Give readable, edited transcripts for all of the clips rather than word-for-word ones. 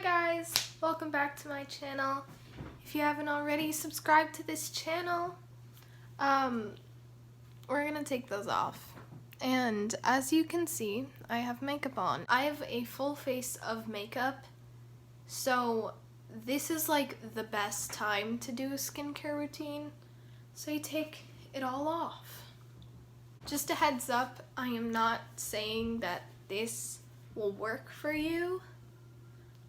Hi guys, welcome back to my channel. If you haven't already, subscribe to this channel. We're gonna take those off. And as you can see, I have makeup on. I have a full face of makeup, so this is like the best time to do a skincare routine. So you take it all off. Just a heads up, I am not saying that this will work for you.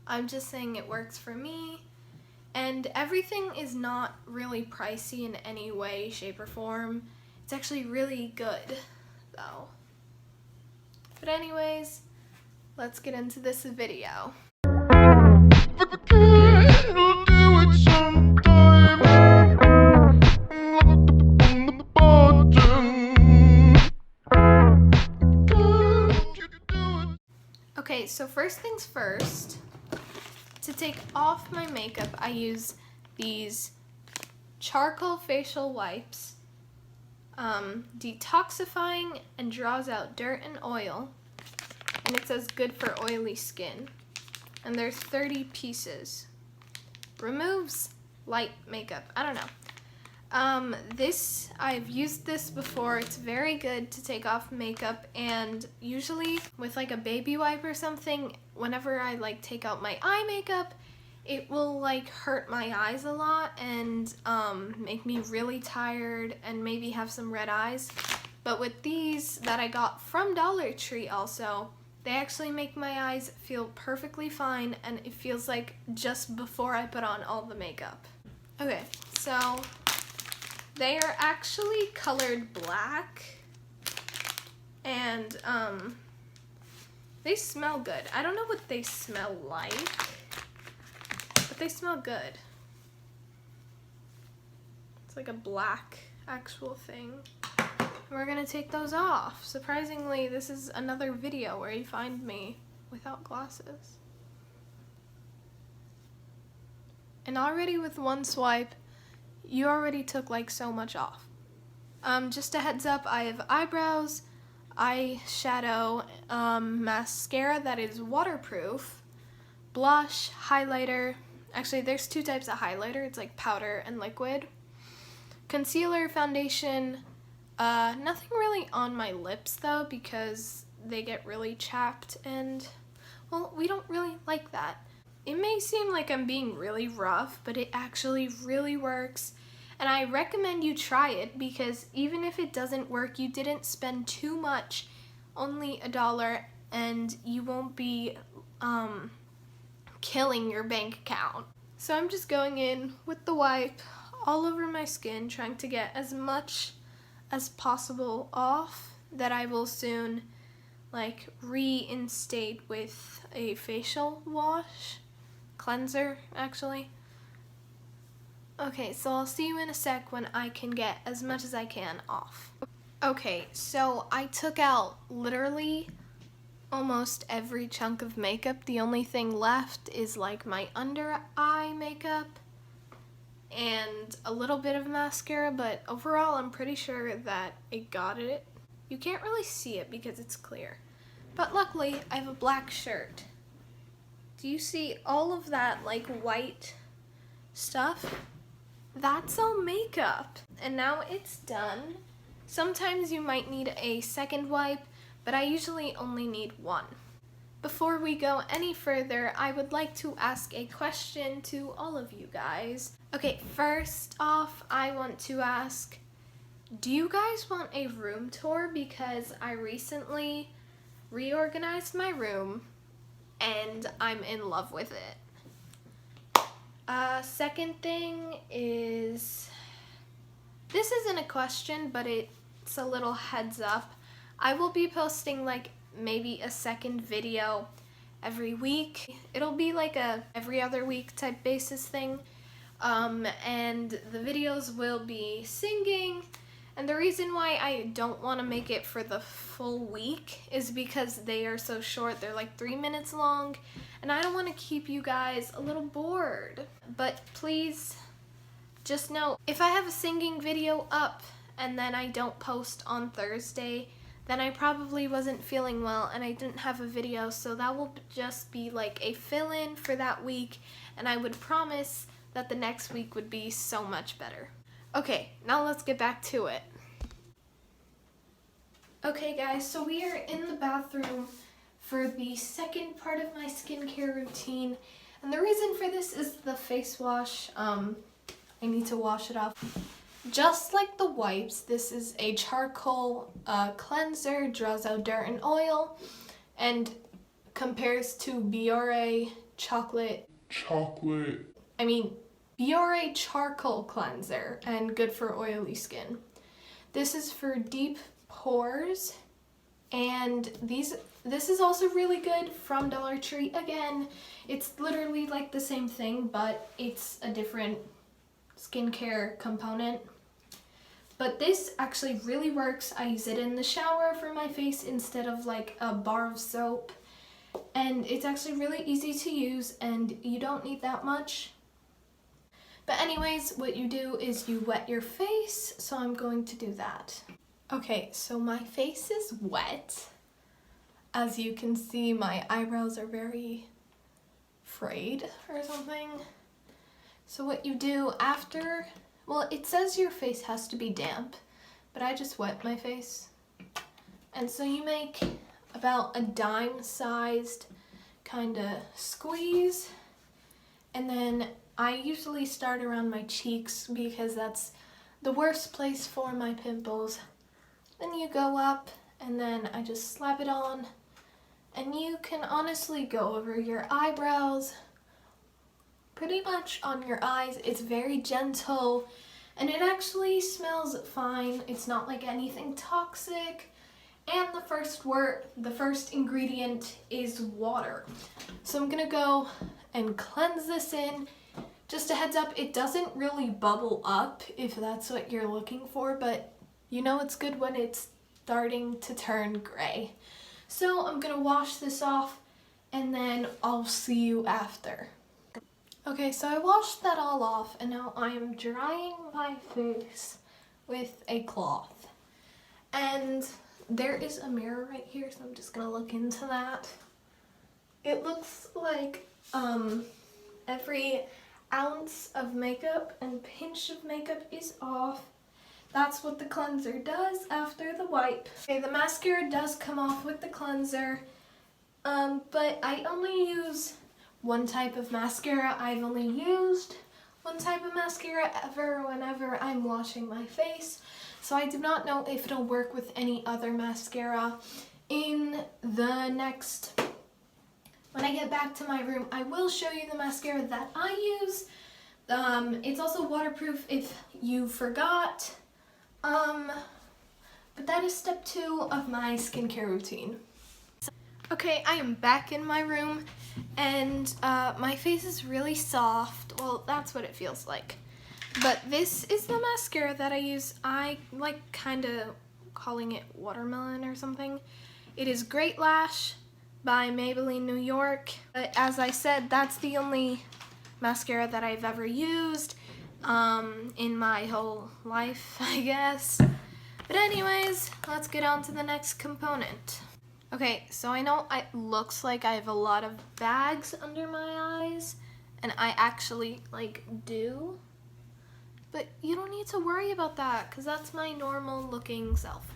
I'm just saying it works for me. And everything is not really pricey in any way, shape, or form. It's actually really good, though. But anyways, let's get into this video. Okay, so first things first, to take off my makeup, I use these charcoal facial wipes, detoxifying and draws out dirt and oil, and it says good for oily skin, and there's 30 pieces. Removes light makeup, I don't know. I've used this before. It's very good to take off makeup, and usually with like a baby wipe or something, whenever I like take out my eye makeup, it will like hurt my eyes a lot and make me really tired and maybe have some red eyes. But with these that I got from Dollar Tree also, they actually make my eyes feel perfectly fine, and it feels like just before I put on all the makeup. Okay, so they are actually colored black, and they smell good. I don't know what they smell like, but they smell good. It's like a black actual thing. We're gonna take those off. Surprisingly, this is another video where you find me without glasses. And already with one swipe, you already took like so much off. Just a heads up, I have eyebrows, eyeshadow, mascara that is waterproof, blush, highlighter. Actually, there's two types of highlighter. It's like powder and liquid. Concealer, foundation, nothing really on my lips though, because they get really chapped, and well, we don't really like that. It may seem like I'm being really rough, but it actually really works. And I recommend you try it, because even if it doesn't work, you didn't spend too much, only $1, and you won't be killing your bank account. So I'm just going in with the wipe all over my skin, trying to get as much as possible off that I will soon like reinstate with a facial wash. Cleanser, actually. Okay, so I'll see you in a sec when I can get as much as I can off. Okay, so I took out literally almost every chunk of makeup. The only thing left is like my under eye makeup and a little bit of mascara, but overall I'm pretty sure that it got it. You can't really see it because it's clear, but luckily I have a black shirt. Do you see all of that like white stuff? That's all makeup. And now it's done. Sometimes you might need a second wipe, but I usually only need one. Before we go any further, I would like to ask a question to all of you guys. Okay, first off, I want to ask, do you guys want a room tour? Because I recently reorganized my room, and I'm in love with it. Second thing is, this isn't a question, but it's a little heads up. I will be posting like maybe a second video every week. It'll be like a every other week type basis thing. And the videos will be singing. And the reason why I don't want to make it for the full week is because they are so short. They're like 3 minutes long, and I don't want to keep you guys a little bored. But please just know, if I have a singing video up and then I don't post on Thursday, then I probably wasn't feeling well and I didn't have a video, so that will just be like a fill-in for that week, and I would promise that the next week would be so much better. Okay, now let's get back to it. Okay guys, so we are in the bathroom for the second part of my skincare routine, and the reason for this is the face wash. I need to wash it off. Just like the wipes, this is a charcoal cleanser, draws out dirt and oil, and compares to Biore Biore charcoal cleanser, and good for oily skin. This is for deep pores, and this is also really good from Dollar Tree. Again, it's literally like the same thing, but it's a different skincare component. But this actually really works. I use it in the shower for my face instead of like a bar of soap, and it's actually really easy to use and you don't need that much. But anyways, what you do is you wet your face, so I'm going to do that. Okay, so my face is wet. As you can see, my eyebrows are very frayed or something. So what you do after, well, it says your face has to be damp, but I just wet my face. And so you make about a dime-sized kind of squeeze, and then I usually start around my cheeks because that's the worst place for my pimples. Then you go up, and then I just slap it on, and you can honestly go over your eyebrows, pretty much on your eyes. It's very gentle, and it actually smells fine. It's not like anything toxic. And the first ingredient is water. So I'm gonna go and cleanse this in. Just a heads up, it doesn't really bubble up if that's what you're looking for, but you know it's good when it's starting to turn gray. So I'm gonna wash this off, and then I'll see you after. Okay, so I washed that all off, and now I am drying my face with a cloth. And there is a mirror right here, so I'm just gonna look into that. It looks like every ounce of makeup and pinch of makeup is off. That's what the cleanser does after the wipe. Okay, the mascara does come off with the cleanser, but I only use one type of mascara. I've only used one type of mascara ever whenever I'm washing my face, so I do not know if it'll work with any other mascara. In the next, when I get back to my room, I will show you the mascara that I use. It's also waterproof if you forgot. But that is step 2 of my skincare routine. Okay, I am back in my room, and my face is really soft. Well, that's what it feels like. But this is the mascara that I use. I like kind of calling it watermelon or something. It is Great Lash by Maybelline New York. But as I said, that's the only mascara that I've ever used in my whole life, I guess. But anyways, let's get on to the next component. Okay, so I know it looks like I have a lot of bags under my eyes, and I actually do, but you don't need to worry about that because that's my normal looking self.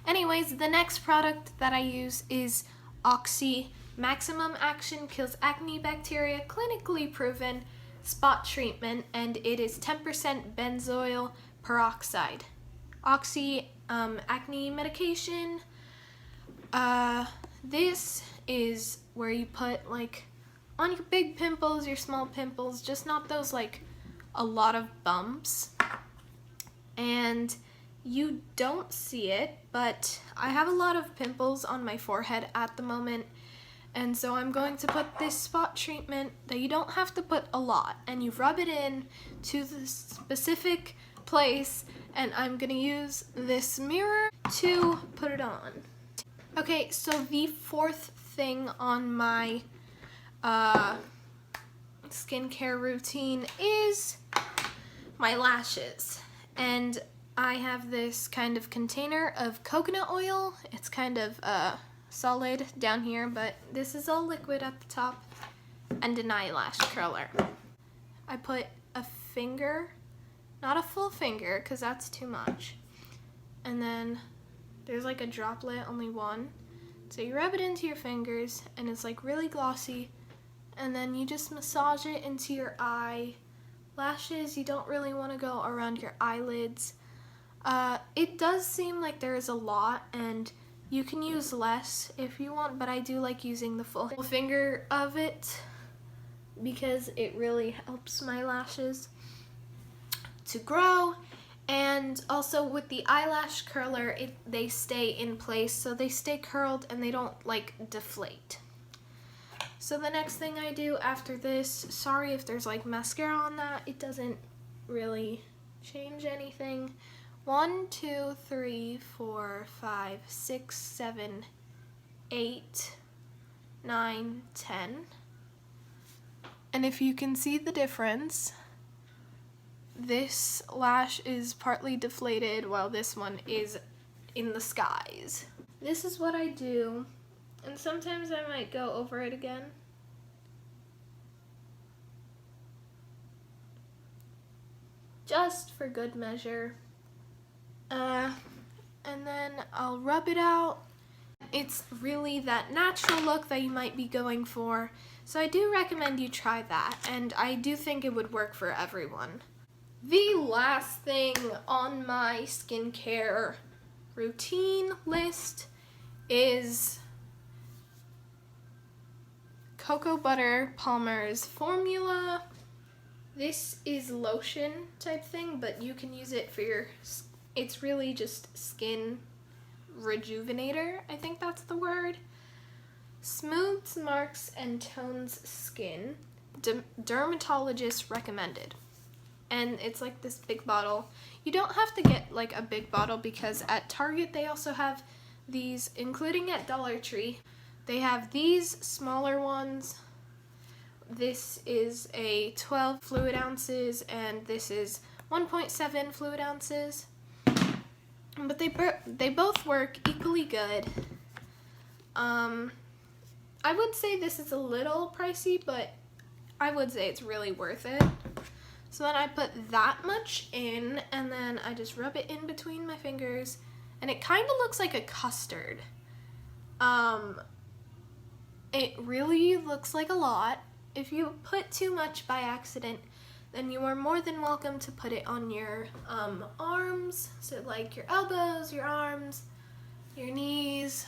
Anyways, the next product that I use is Oxy Maximum Action Kills Acne Bacteria, clinically proven spot treatment, and it is 10% benzoyl peroxide. Oxy acne medication. This is where you put on your big pimples, your small pimples, just not those a lot of bumps. And you don't see it, but I have a lot of pimples on my forehead at the moment, and so I'm going to put this spot treatment that you don't have to put a lot, and you rub it in to the specific place, and I'm gonna use this mirror to put it on. Okay, so the fourth thing on my skincare routine is my lashes. And I have this kind of container of coconut oil. It's kind of solid down here, but this is all liquid at the top, and an eyelash curler. I put a finger, not a full finger because that's too much, and then there's like a droplet, only one. So you rub it into your fingers and it's like really glossy, and then you just massage it into your eye lashes. You don't really want to go around your eyelids. It does seem like there is a lot, and you can use less if you want, but I do like using the full finger of it because it really helps my lashes to grow. And also with the eyelash curler, they stay in place, so they stay curled and they don't like deflate. So the next thing I do after this, sorry if there's like mascara on that, it doesn't really change anything. 1, 2, 3, 4, 5, 6, 7, 8, 9, 10. And if you can see the difference, this lash is partly deflated while this one is in the skies. This is what I do, and sometimes I might go over it again. Just for good measure. And then I'll rub it out. It's really that natural look that you might be going for, so I do recommend you try that, and I do think it would work for everyone. The last thing on my skincare routine list is Cocoa Butter Palmer's formula. This is lotion type thing, but you can use it for it's really just skin rejuvenator, I think that's the word. Smooths, marks, and tones skin. Dermatologist recommended. And it's like this big bottle. You don't have to get like a big bottle because at Target they also have these, including at Dollar Tree. They have these smaller ones. This is a 12 fluid ounces and this is 1.7 fluid ounces. But they both work equally good. I would say this is a little pricey, but I would say it's really worth it. So then I put that much in, and then I just rub it in between my fingers, and it kind of looks like a custard. It really looks like a lot. If you put too much by accident, then you are more than welcome to put it on your arms, so like your elbows, your arms, your knees.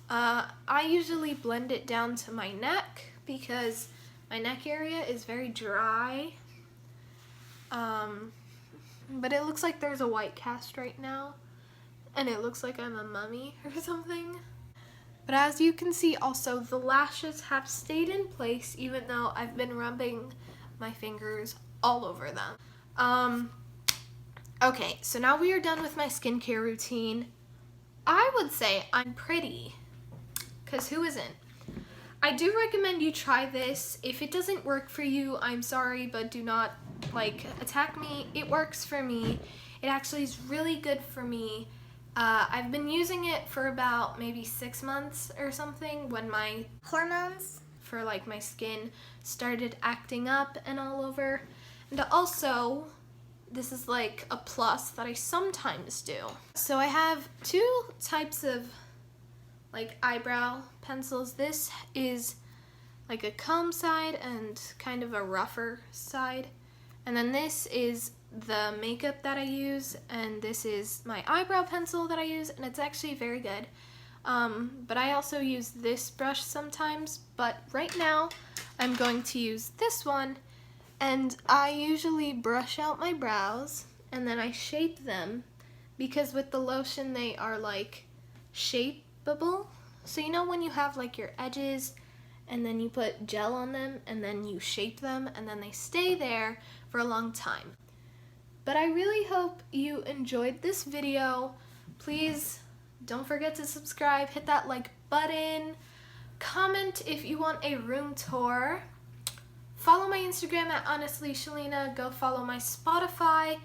I usually blend it down to my neck because my neck area is very dry. But it looks like there's a white cast right now, and it looks like I'm a mummy or something. But as you can see also, the lashes have stayed in place even though I've been rubbing my fingers all over them. Okay, so now we are done with my skincare routine. I would say I'm pretty, because who isn't? I do recommend you try this. If it doesn't work for you, I'm sorry, but do not attack me. It works for me. It actually is really good for me. I've been using it for about maybe 6 months or something when my hormones for my skin started acting up and all over. And also, this is like a plus that I sometimes do. So I have 2 types of eyebrow pencils. This is like a comb side and kind of a rougher side. And then this is the makeup that I use, and this is my eyebrow pencil that I use, and it's actually very good. But I also use this brush sometimes, but right now I'm going to use this one, and I usually brush out my brows and then I shape them because with the lotion they are shapeable. So you know when you have your edges and then you put gel on them and then you shape them and then they stay there for a long time. But I really hope you enjoyed this video. Please don't forget to subscribe, hit that like button, comment if you want a room tour, follow my Instagram at honestly Xilina, go follow my Spotify.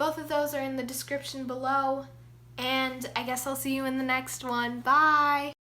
Both of those are in the description below, and I guess I'll see you in the next one. Bye!